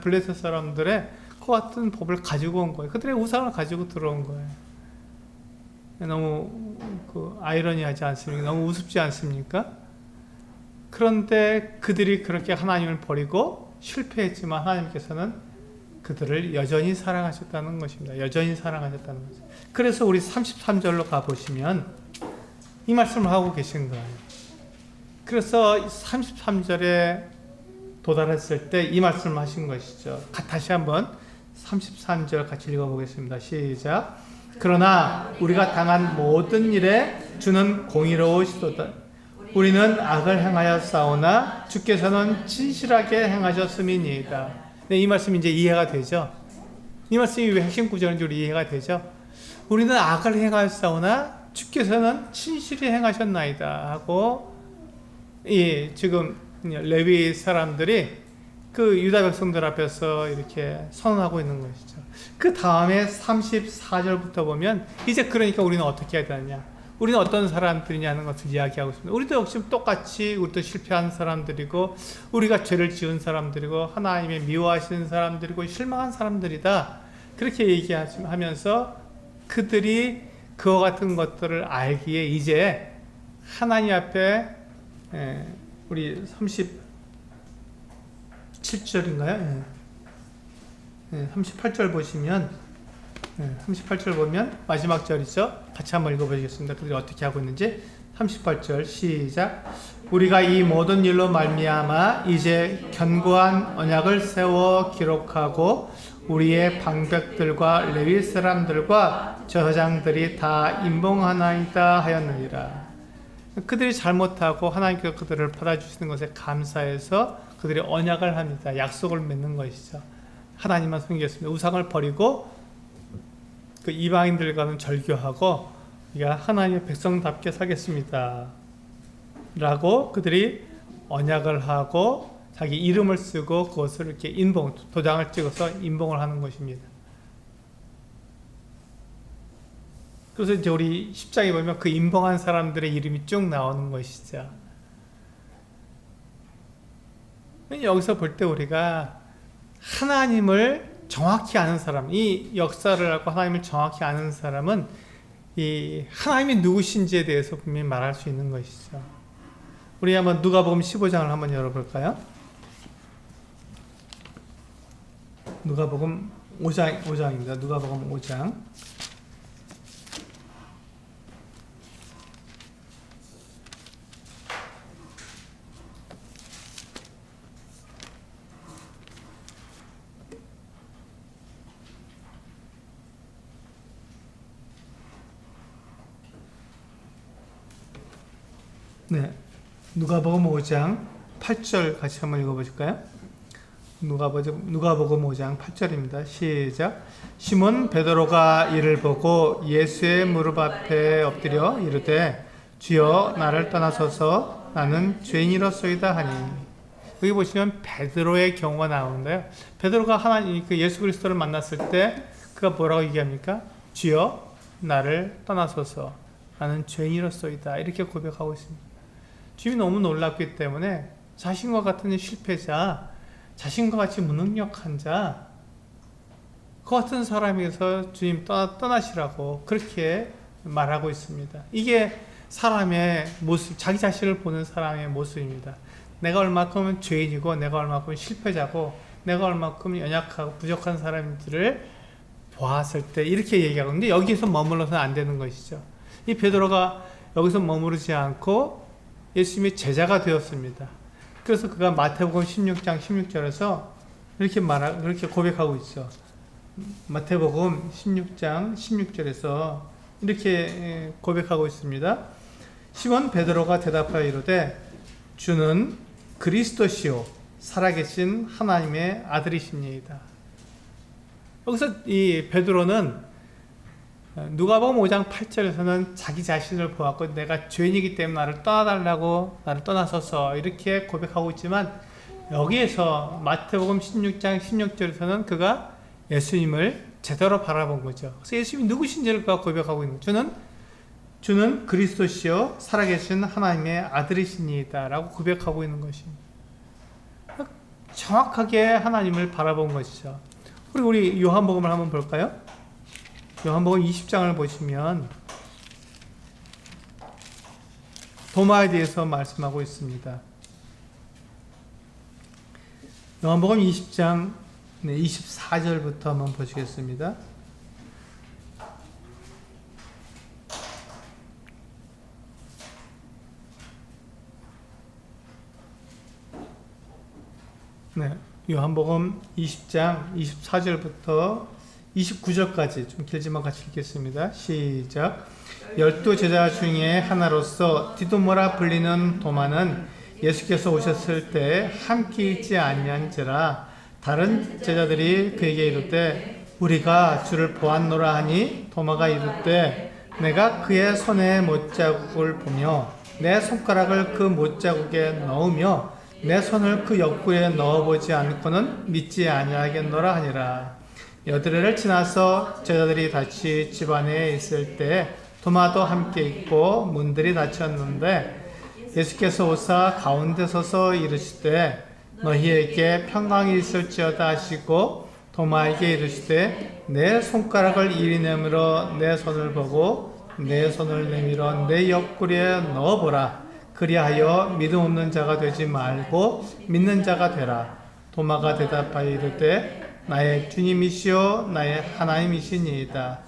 블레셋 사람들의 그 같은 법을 가지고 온 거예요. 그들의 우상을 가지고 들어온 거예요. 너무 아이러니하지 않습니까? 너무 우습지 않습니까? 그런데 그들이 그렇게 하나님을 버리고 실패했지만 하나님께서는 그들을 여전히 사랑하셨다는 것입니다. 여전히 사랑하셨다는 거죠. 그래서 우리 33절로 가보시면 이 말씀을 하고 계신 거예요. 그래서 33절에 도달했을 때 이 말씀을 하신 것이죠. 다시 한번 33절 같이 읽어보겠습니다. 시작. 그러나 우리가 당한 모든 일에 주는 공의로우시도다. 우리는 악을 행하여 싸우나 주께서는 진실하게 행하셨음이니이다. 네, 이 말씀이 이제 이해가 되죠. 이 말씀이 왜 핵심 구절인지 우리 이해가 되죠. 우리는 악을 행하여 싸우나 주께서는 진실히 행하셨나이다 하고, 지금 레위 사람들이 그 유다 백성들 앞에서 이렇게 선언하고 있는 것이죠. 그 다음에 34절부터 보면 이제 그러니까 우리는 어떻게 해야 되느냐, 우리는 어떤 사람들이냐는 것을 이야기하고 있습니다. 우리도 역시 똑같이 우리도 실패한 사람들이고 우리가 죄를 지은 사람들이고 하나님의 미워하시는 사람들이고 실망한 사람들이다, 그렇게 얘기하면서 그들이 그와 같은 것들을 알기에 이제 하나님 앞에 우리 37절인가요? 38절 보시면 38절 보면 마지막 절이죠. 같이 한번 읽어보시겠습니다. 그들이 어떻게 하고 있는지. 38절 시작. 우리가 이 모든 일로 말미암아 이제 견고한 언약을 세워 기록하고 우리의 방백들과 레위 사람들과 제사장들이 다 임봉하나이다 하였느니라. 그들이 잘못하고 하나님께서 그들을 받아주시는 것에 감사해서 그들이 언약을 합니다. 약속을 맺는 것이죠. 하나님만 섬기겠습니다. 우상을 버리고 그 이방인들과는 절교하고 우리가 하나님의 백성답게 살겠습니다 라고 그들이 언약을 하고 자기 이름을 쓰고 그것을 이렇게 인봉, 도장을 찍어서 인봉을 하는 것입니다. 그래서 이제 우리 10장에 보면 그 인봉한 사람들의 이름이 쭉 나오는 것이죠. 여기서 볼 때 우리가 하나님을 정확히 아는 사람, 이 역사를 알고 하나님을 정확히 아는 사람은 이 하나님이 누구신지에 대해서 분명히 말할 수 있는 것이죠. 우리 한번 누가복음 15장을 한번 열어볼까요? 누가복음 5장입니다. 누가복음 5장. 네, 누가복음 5장 8절 같이 한번 읽어보실까요? 누가복음 5장 8절입니다. 시작. 시몬 베드로가 이를 보고 예수의 무릎 앞에 엎드려 이르되 주여 나를 떠나소서 나는 죄인이로소이다 하니. 여기 보시면 베드로의 경우가 나오는데요. 베드로가 하나님 그 예수 그리스도를 만났을 때 그가 뭐라고 얘기합니까? 주여 나를 떠나소서 나는 죄인이로소이다 이렇게 고백하고 있습니다. 주님이 너무 놀랍기 때문에 자신과 같은 실패자, 자신과 같이 무능력한 자, 그 같은 사람에게서 주님 떠나시라고 그렇게 말하고 있습니다. 이게 사람의 모습, 자기 자신을 보는 사람의 모습입니다. 내가 얼마큼 죄인이고 내가 얼마큼 실패자고 내가 얼마큼 연약하고 부족한 사람들을 보았을 때 이렇게 얘기하고 있는데 여기서 머물러서는 안 되는 것이죠. 이 베드로가 여기서 머무르지 않고 예수님의 제자가 되었습니다. 그래서 그가 마태복음 16장 16절에서 그렇게 고백하고 있어. 마태복음 16장 16절에서 이렇게 고백하고 있습니다. 시몬 베드로가 대답하여 이르되 주는 그리스도시요 살아계신 하나님의 아들이십니다. 여기서 이 베드로는 누가복음 5장 8절에서는 자기 자신을 보았고 내가 죄인이기 때문에 나를 떠나달라고 나를 떠나서서 이렇게 고백하고 있지만 여기에서 마태복음 16장 16절에서는 그가 예수님을 제대로 바라본 거죠. 그래서 예수님이 누구신지를 그가 고백하고 있는 거죠. 주는 그리스도시요 살아계신 하나님의 아들이시니이다 라고 고백하고 있는 것입니다. 정확하게 하나님을 바라본 것이죠. 우리 요한복음을 한번 볼까요? 요한복음 20장을 보시면 도마에 대해서 말씀하고 있습니다. 요한복음 20장 24절부터 한번 보시겠습니다. 네, 요한복음 20장 24절부터 29절까지 좀 길지만 같이 읽겠습니다. 시작. 12 제자 중에 하나로서 디도모라 불리는 도마는 예수께서 오셨을 때 함께 있지 아니한지라 다른 제자들이 그에게 이르되 우리가 주를 보았노라 하니 도마가 이르되 내가 그의 손에 못자국을 보며 내 손가락을 그 못자국에 넣으며 내 손을 그 옆구리에 넣어보지 않고는 믿지 아니하겠노라 하니라. 여드레를 지나서 제자들이 다시 집 안에 있을 때 도마도 함께 있고 문들이 닫혔는데 예수께서 오사 가운데 서서 이르시되 너희에게 평강이 있을지어다 하시고 도마에게 이르시되 내 손가락을 이리 내밀어 내 손을 보고 내 손을 내밀어 내 옆구리에 넣어보라. 그리하여 믿음 없는 자가 되지 말고 믿는 자가 되라. 도마가 대답하여 이르되 나의 주님이시요 나의 하나님이시니이다.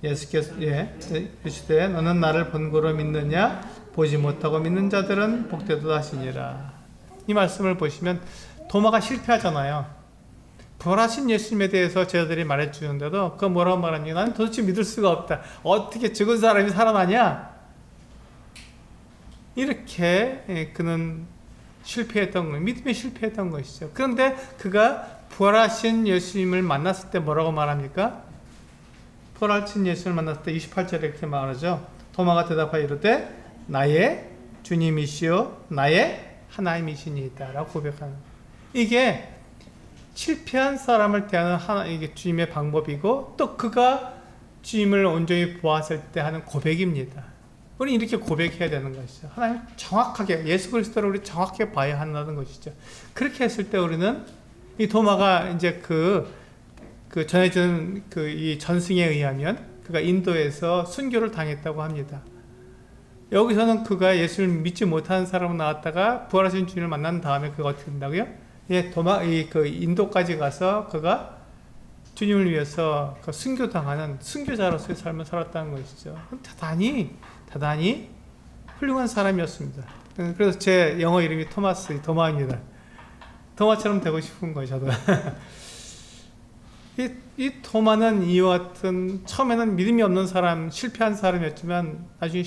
예수께서 이르시되 너는 나를 본고로 믿느냐? 보지 못하고 믿는 자들은 복되도다 하시니라. 이 말씀을 보시면 도마가 실패하잖아요. 부활하신 예수님에 대해서 제자들이 말해주는데도 그 뭐라고 말하니 나는 도대체 믿을 수가 없다. 어떻게 죽은 사람이 살아나냐? 이렇게 그는 실패했던 거예요. 믿음에 실패했던 것이죠. 그런데 그가 부활하신 예수님을 만났을 때 뭐라고 말합니까? 부활하신 예수님을 만났을 때 28절에 이렇게 말하죠. 도마가 대답하여 이르되 나의 주님이시요 나의 하나님이시니이다 라고 고백하는 이게 실패한 사람을 대하는 이게 주님의 방법이고 또 그가 주님을 온전히 보았을 때 하는 고백입니다. 우리는 이렇게 고백해야 되는 것이죠. 하나님 정확하게 예수 그리스도를 우리 정확하게 봐야 한다는 것이죠. 그렇게 했을 때 우리는 이 도마가 이제 그 전해주는 이 전승에 의하면 그가 인도에서 순교를 당했다고 합니다. 여기서는 그가 예수를 믿지 못하는 사람으로 나왔다가 부활하신 주님을 만난 다음에 그가 어떻게 된다고요? 예, 인도까지 가서 그가 주님을 위해서 순교당하는 순교자로서의 삶을 살았다는 것이죠. 대단히 훌륭한 사람이었습니다. 그래서 제 영어 이름이 도마입니다. 도마처럼 되고 싶은 거예요, 저도. 이 도마는 이와 같은 처음에는 믿음이 없는 사람, 실패한 사람이었지만 나중에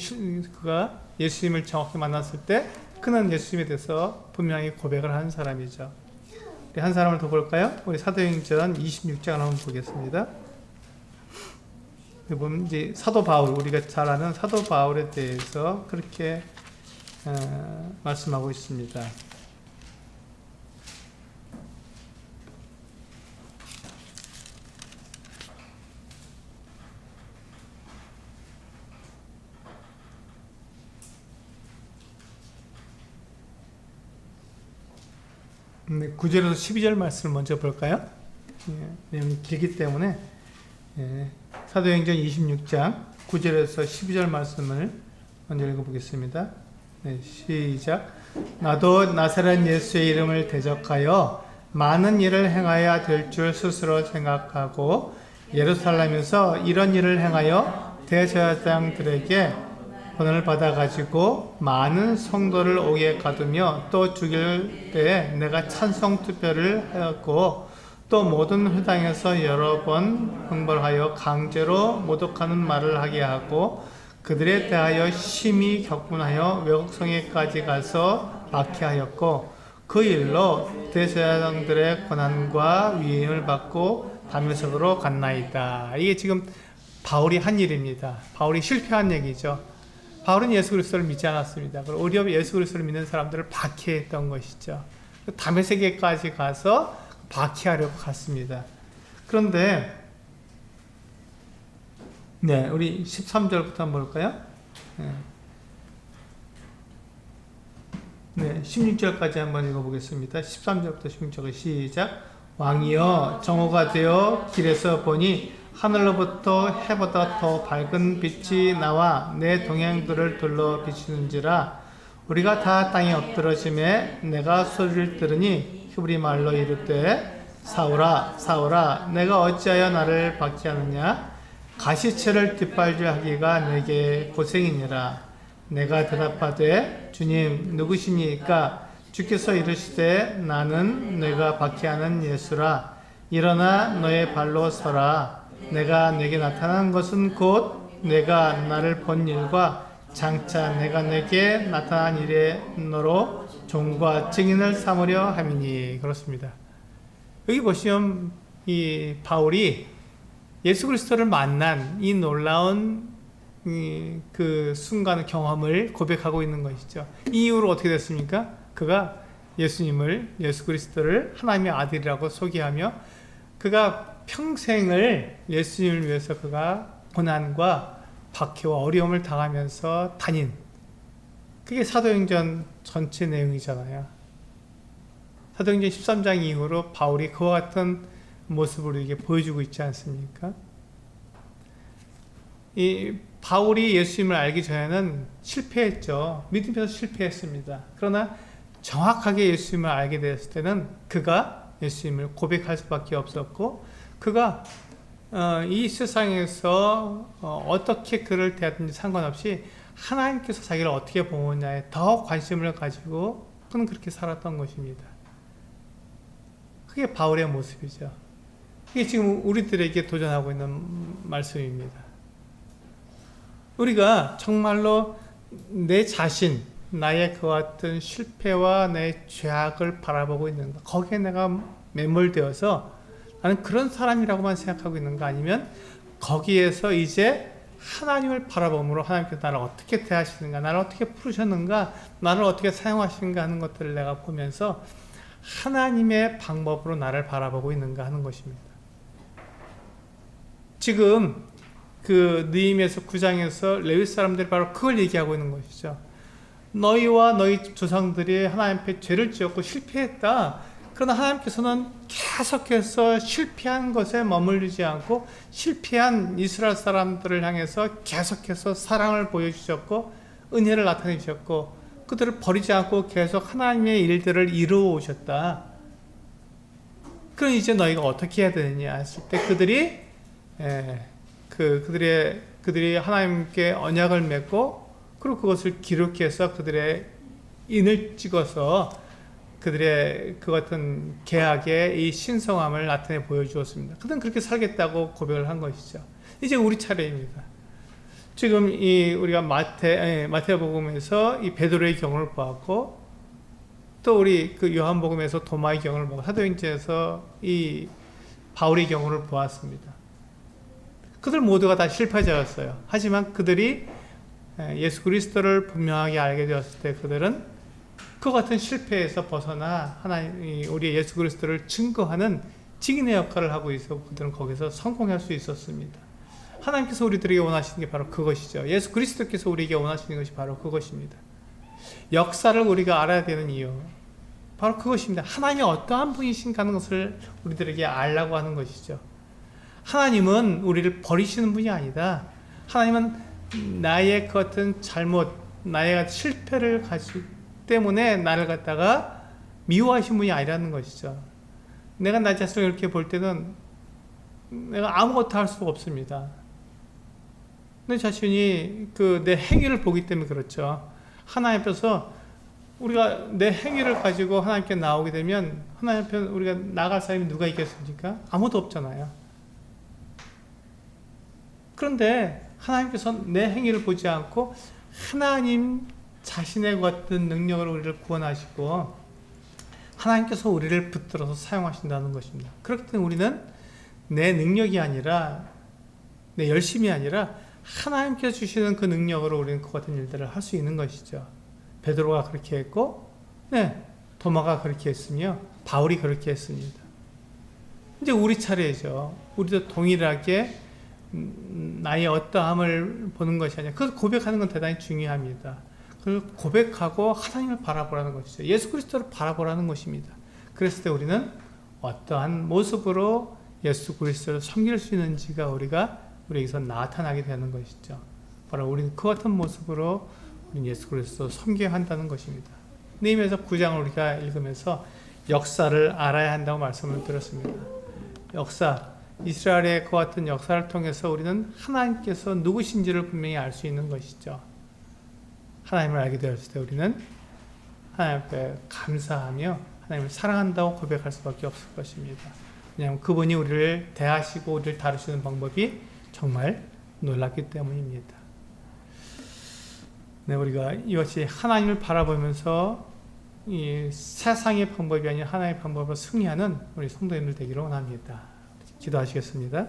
그가 예수님을 정확히 만났을 때 그는 예수님에 대해서 분명히 고백을 한 사람이죠. 우리 한 사람을 더 볼까요? 우리 사도행전 26장 한번 보겠습니다. 보면 이제 사도 바울, 우리가 잘 아는 사도 바울에 대해서 그렇게 말씀하고 있습니다. 네, 9절에서 12절 말씀을 먼저 볼까요? 내용이 길기 때문에 사도행전 26장 9절에서 12절 말씀을 먼저 읽어보겠습니다. 네, 시작. 나도 나사렛 예수의 이름을 대적하여 많은 일을 행하여야 될 줄 스스로 생각하고 예루살렘에서 이런 일을 행하여 대제사장들에게 권한을 받아가지고 많은 성도를 옥에 가두며 또 죽일 때에 내가 찬송 투표를 하였고 또 모든 회당에서 여러 번 형벌하여 강제로 모독하는 말을 하게 하고 그들에 대하여 심히 격분하여 외국성에까지 가서 박해하였고 그 일로 대제사장들의 권한과 위임을 받고 다메섹으로 갔나이다. 이게 지금 바울이 한 일입니다. 바울이 실패한 얘기죠. 바울은 예수 그리스도를 믿지 않았습니다. 오히려 예수 그리스도를 믿는 사람들을 박해했던 것이죠. 다메섹에까지 가서 박해하려고 갔습니다. 그런데 네, 우리 13절부터 한번 볼까요? 네, 16절까지 한번 읽어보겠습니다. 13절부터 16절 시작. 왕이여 정오가 되어 길에서 보니 하늘로부터 해보다 더 밝은 빛이 나와 내 동행들을 둘러 비추는지라 우리가 다 땅에 엎드러짐에 내가 소리를 들으니 히브리 말로 이르되 사울아 사울아 내가 어찌하여 나를 박해하느냐 가시체를 뒷발질하기가 내게 고생이니라. 내가 대답하되 주님 누구시니까? 주께서 이르시되 나는 내가 박해하는 예수라. 일어나 너의 발로 서라. 내가 내게 나타난 것은 곧 내가 나를 본 일과 장차 내가 내게 나타난 일에 너로 종과 증인을 삼으려 함이니. 그렇습니다. 여기 보시면 이 바울이 예수 그리스도를 만난 이 놀라운 그 순간 경험을 고백하고 있는 것이죠. 이 이후로 어떻게 됐습니까? 그가 예수님을, 예수 그리스도를 하나님의 아들이라고 소개하며 그가 평생을 예수님을 위해서 그가 고난과 박해와 어려움을 당하면서 다닌, 그게 사도행전 전체 내용이잖아요. 사도행전 13장 이후로 바울이 그와 같은 모습을 우리에게 보여주고 있지 않습니까? 이 바울이 예수님을 알기 전에는 실패했죠. 믿음에서 실패했습니다. 그러나 정확하게 예수님을 알게 되었을 때는 그가 예수님을 고백할 수밖에 없었고, 그가 이 세상에서 어떻게 그를 대하든지 상관없이 하나님께서 자기를 어떻게 보느냐에 더 관심을 가지고 그는 그렇게 살았던 것입니다. 그게 바울의 모습이죠. 이게 지금 우리들에게 도전하고 있는 말씀입니다. 우리가 정말로 내 자신, 나의 그 같은 실패와 내 죄악을 바라보고 있는가, 거기에 내가 매몰되어서 나는 그런 사람이라고만 생각하고 있는가, 아니면 거기에서 이제 하나님을 바라봄으로 하나님께서 나를 어떻게 대하시는가, 나를 어떻게 부르셨는가, 나를 어떻게 사용하시는가 하는 것들을 내가 보면서 하나님의 방법으로 나를 바라보고 있는가 하는 것입니다. 지금 그 느헤미야서 9장에서 레위 사람들이 바로 그걸 얘기하고 있는 것이죠. 너희와 너희 조상들이 하나님 앞에 죄를 지었고 실패했다. 그러나 하나님께서는 계속해서 실패한 것에 머물리지 않고 실패한 이스라엘 사람들을 향해서 계속해서 사랑을 보여주셨고 은혜를 나타내 주셨고 그들을 버리지 않고 계속 하나님의 일들을 이루어 오셨다. 그럼 이제 너희가 어떻게 해야 되느냐 했을 때 그들이 하나님께 언약을 맺고 그리고 그것을 기록해서 그들의 인을 찍어서 그들의 그 같은 계약의 이 신성함을 나타내 보여주었습니다. 그들은 그렇게 살겠다고 고백을 한 것이죠. 이제 우리 차례입니다. 지금 우리가 마태복음에서 이 베드로의 경우를 보았고, 또 우리 그 요한복음에서 도마의 경우를 보고, 사도행전에서 이 바울의 경우를 보았습니다. 그들 모두가 다 실패자였어요. 하지만 그들이 예수 그리스도를 분명하게 알게 되었을 때 그들은 그 같은 실패에서 벗어나 우리 예수 그리스도를 증거하는 증인의 역할을 하고 있었고, 그들은 거기서 성공할 수 있었습니다. 하나님께서 우리들에게 원하시는 게 바로 그것이죠. 예수 그리스도께서 우리에게 원하시는 것이 바로 그것입니다. 역사를 우리가 알아야 되는 이유, 바로 그것입니다. 하나님이 어떠한 분이신가 하는 것을 우리들에게 알라고 하는 것이죠. 하나님은 우리를 버리시는 분이 아니다. 하나님은 나의 그 같은 잘못, 나의 실패를 가지고 때문에 나를 갖다가 미워하신 분이 아니라는 것이죠. 내가 나 자신을 이렇게 볼 때는 내가 아무것도 할 수가 없습니다. 내 자신이 내 행위를 보기 때문에 그렇죠. 하나님 앞에서 우리가 내 행위를 가지고 하나님께 나오게 되면 하나님 앞에 우리가 나갈 사람이 누가 있겠습니까? 아무도 없잖아요. 그런데 하나님께서 내 행위를 보지 않고 하나님 자신의 같은 능력으로 우리를 구원하시고 하나님께서 우리를 붙들어서 사용하신다는 것입니다. 그렇기 때문에 우리는 내 능력이 아니라 내 열심이 아니라 하나님께서 주시는 그 능력으로 우리는 그 같은 일들을 할 수 있는 것이죠. 베드로가 그렇게 했고, 도마가 그렇게 했으며 바울이 그렇게 했습니다. 이제 우리 차례죠. 우리도 동일하게 나의 어떠함을 보는 것이 아니라 그걸 고백하는 건 대단히 중요합니다. 그걸 고백하고 하나님을 바라보라는 것이죠. 예수 그리스도를 바라보라는 것입니다. 그랬을 때 우리는 어떠한 모습으로 예수 그리스도를 섬길 수 있는지가 우리에게서 나타나게 되는 것이죠. 바로 우리는 그 같은 모습으로 우리는 예수 그리스도를 섬겨야 한다는 것입니다. 느헤미야서 9장을 우리가 읽으면서 역사를 알아야 한다고 말씀을 드렸습니다. 역사, 이스라엘의 그와 같은 역사를 통해서 우리는 하나님께서 누구신지를 분명히 알 수 있는 것이죠. 하나님을 알게 되었을 때 우리는 하나님 앞에 감사하며 하나님을 사랑한다고 고백할 수밖에 없을 것입니다. 왜냐하면 그분이 우리를 대하시고 우리를 다루시는 방법이 정말 놀랍기 때문입니다. 네, 우리가 이것이 하나님을 바라보면서 이 세상의 방법이 아닌 하나님의 방법으로 승리하는 우리 성도님들 되기를 원합니다. 기도하시겠습니다.